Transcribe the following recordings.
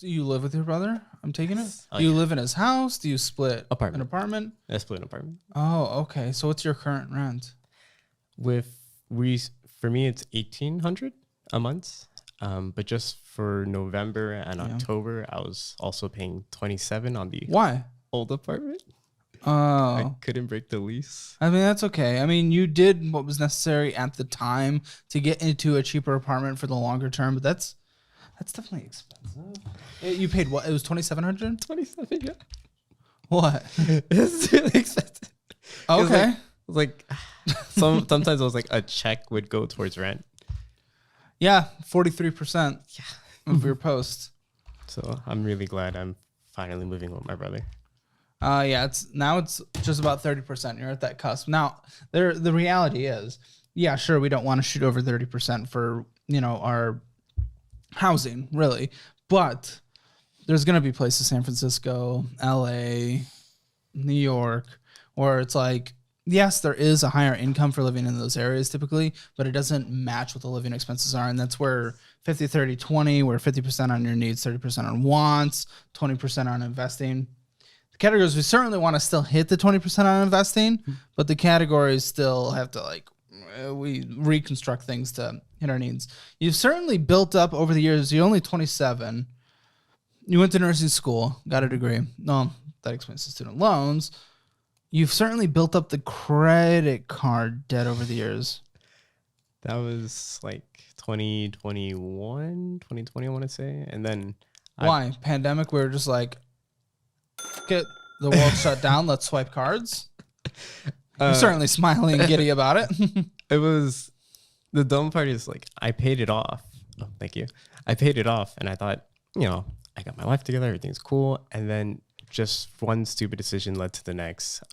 So you live with your brother? I'm taking it. Oh, Do you live in his house? Do you split Apartment. an apartment? I split an apartment. Oh, okay. So what's your current rent? For me, it's 1,800 a month. But just for November and October, I was also paying 27 on the Why? old apartment. Oh, I couldn't break the lease. I mean, that's okay. I mean, you did what was necessary at the time to get into a cheaper apartment for the longer term, but that's definitely expensive. You paid what? It was 2,700. 27, yeah. What? It's really expensive. Okay. It was like sometimes it was like a check would go towards rent. Yeah, 43% of your post. So I'm really glad I'm finally moving with my brother. Yeah, it's just about 30%. You're at that cusp. Now, the reality is, yeah, sure, we don't want to shoot over 30% for, our housing, really. But there's going to be places, San Francisco, LA, New York, where it's like, yes, there is a higher income for living in those areas typically, but it doesn't match what the living expenses are. And that's where 50, 30, 20, where 50% on your needs, 30% on wants, 20% on investing. The categories, we certainly want to still hit the 20% on investing, but the categories still have to we reconstruct things to hit our needs. You've certainly built up over the years. You're only 27. You went to nursing school, got a degree. No, that explains the student loans. You've certainly built up the credit card debt over the years. That was like 2021, 2020, I want to say. And then why? Pandemic, we were just like, get the world shut down. Let's swipe cards. You're certainly smiling and giddy about it. It was the dumb part is like I paid it off. Oh, thank you. I paid it off and I thought, I got my life together. Everything's cool. And then just one stupid decision led to the next.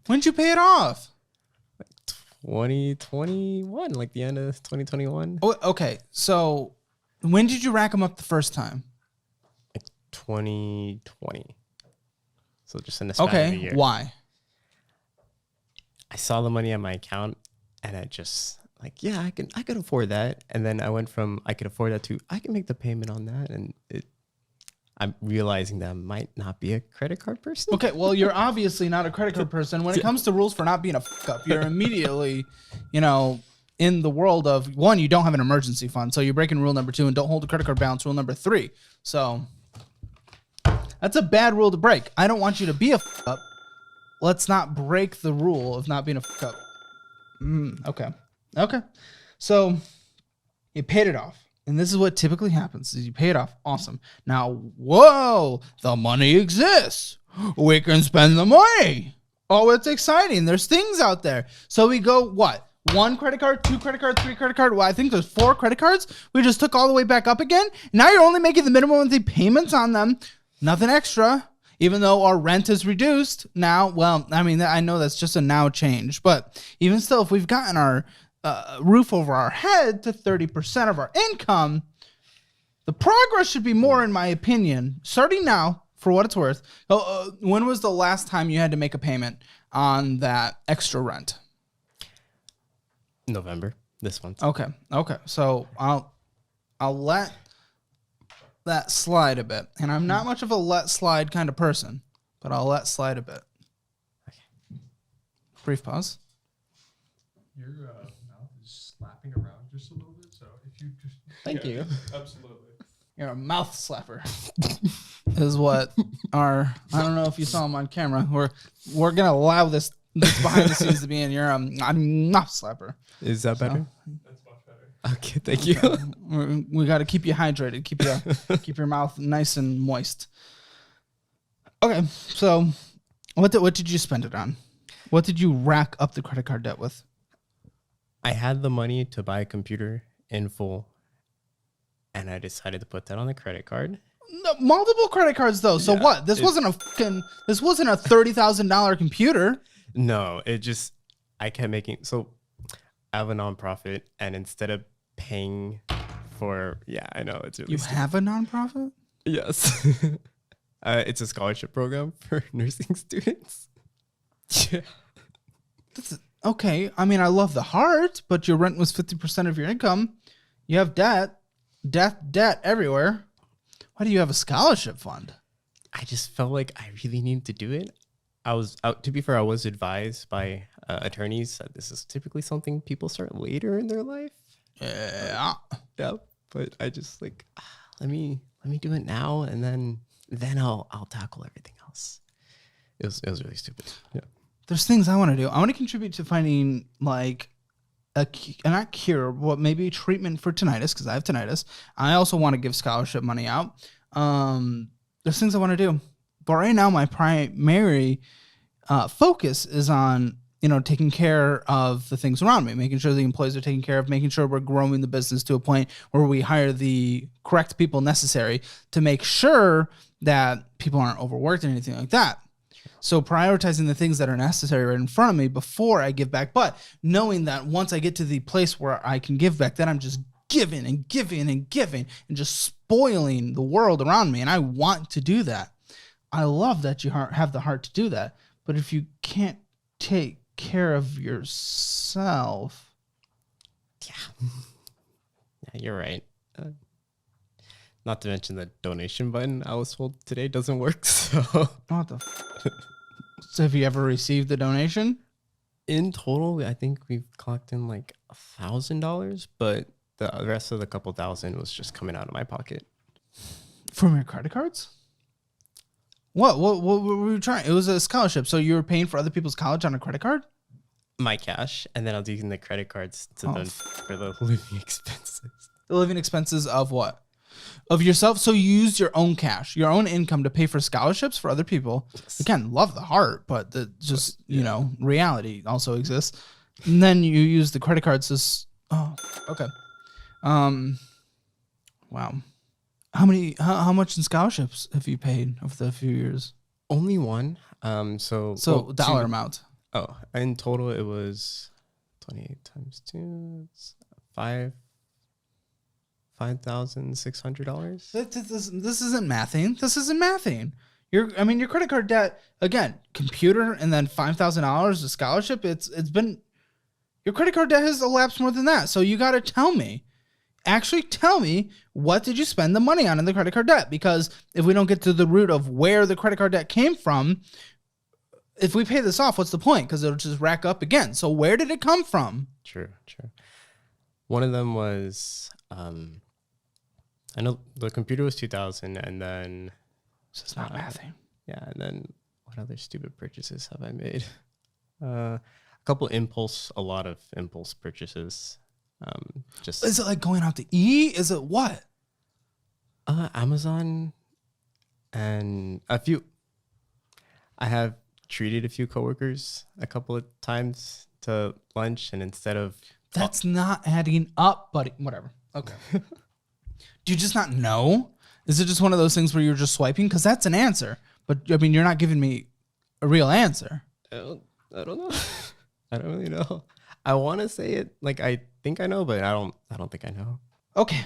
When did you pay it off? 2021, like the end of 2021. Oh, okay. So when did you rack them up the first time? Like 2020. So just in the span of a year. Why? I saw the money on my account and I just I could afford that. And then I went from I could afford that to I can make the payment on that. And I'm realizing that I might not be a credit card person. Okay, well, you're obviously not a credit card person. When it comes to rules for not being a fuck up, you're immediately, in the world of, one, you don't have an emergency fund. So you're breaking rule number 2 and don't hold a credit card balance, rule number 3. So that's a bad rule to break. I don't want you to be a fuck up. Let's not break the rule of not being a fuck up. Okay. So you paid it off. And this is what typically happens is you pay it off. Awesome. Now, whoa, the money exists. We can spend the money. Oh, it's exciting. There's things out there. So we go, what? 1 credit card, 2 credit card, 3 credit card. Well, I think there's 4 credit cards. We just took all the way back up again. Now you're only making the minimum monthly payments on them. Nothing extra. Even though our rent is reduced now. Well, I mean, I know that's just a now change. But even still, if we've gotten our roof over our head to 30% of our income, the progress should be more, in my opinion, starting now, for what it's worth. When was the last time you had to make a payment on that extra rent? November, this month. Okay. So I'll let that slide a bit. And I'm not much of a let slide kind of person, but I'll let slide a bit. Okay. Brief pause. Your mouth is slapping around just a little bit, so if you just... Thank you. Absolutely. You're a mouth slapper. Is what I don't know if you saw him on camera. We're going to allow this behind the scenes to be in. You're a mouth slapper. Is that better? That's much better. Okay, thank you. We got to keep you hydrated. Keep your mouth nice and moist. Okay, so what did you spend it on? What did you rack up the credit card debt with? I had the money to buy a computer in full, and I decided to put that on the credit card. No, multiple credit cards though. So what? This wasn't a $30,000 computer. No, I kept making. So I have a nonprofit, and instead of paying for, I know it's really. You have a nonprofit? Yes. It's a scholarship program for nursing students. Yeah. Okay. I mean, I love the heart, but your rent was 50% of your income. You have debt everywhere. Why do you have a scholarship fund? I just felt like I really needed to do it. I was out, to be fair, I was advised by attorneys that this is typically something people start later in their life. Yeah. Yeah, but I just like, let me do it now, and then I'll tackle everything else. It was really stupid. Yeah. There's things I want to do. I want to contribute to finding like not cure, but maybe treatment for tinnitus, because I have tinnitus. I also want to give scholarship money out. There's things I want to do, but right now my primary focus is on taking care of the things around me, making sure the employees are taken care of, making sure we're growing the business to a point where we hire the correct people necessary to make sure that people aren't overworked and anything like that. So prioritizing the things that are necessary right in front of me before I give back, but knowing that once I get to the place where I can give back, then I'm just giving and giving and giving and just spoiling the world around me. And I want to do that. I love that you have the heart to do that. But if you can't take care of yourself. Yeah, you're right. Not to mention the donation button I was told today doesn't work. So What the So have you ever received the donation? in total, I think we've clocked in like $1,000, but the rest of the couple thousand was just coming out of my pocket. From your credit cards? What were you trying? It was a scholarship. So you were paying for other people's college on a credit card? My cash, and then I was using the credit cards for the living expenses. The living expenses of what? Of yourself? So you used your own cash, your own income to pay for scholarships for other people. Yes. Again, love the heart, but reality also exists. And then you use the credit cards okay. Wow. How much in scholarships have you paid over the few years? Only one. So Dollar amount. Oh, in total it was 28 times 2. It's $5,600. This isn't mathing. This isn't mathing. Your credit card debt, again, computer, and then $5,000 of scholarship. It's been, your credit card debt has elapsed more than that. So you got to tell me. Actually tell me, what did you spend the money on in the credit card debt? Because if we don't get to the root of where the credit card debt came from, if we pay this off, what's the point? Because it'll just rack up again. So where did it come from? True. One of them was, I know the computer was 2,000, and then This is not mathing. yeah, and then what other stupid purchases have I made? A lot of impulse purchases. Is it like going out to eat? Is it what? Amazon, and a few. I have treated a few coworkers a couple of times to lunch, and instead of That's not adding up, buddy. Whatever. Okay. Do you just not know? Is it just one of those things where you're just swiping? Because that's an answer. But you're not giving me a real answer. I don't know. I don't really know. I want to say it like I think I know, but I don't think I know. Okay.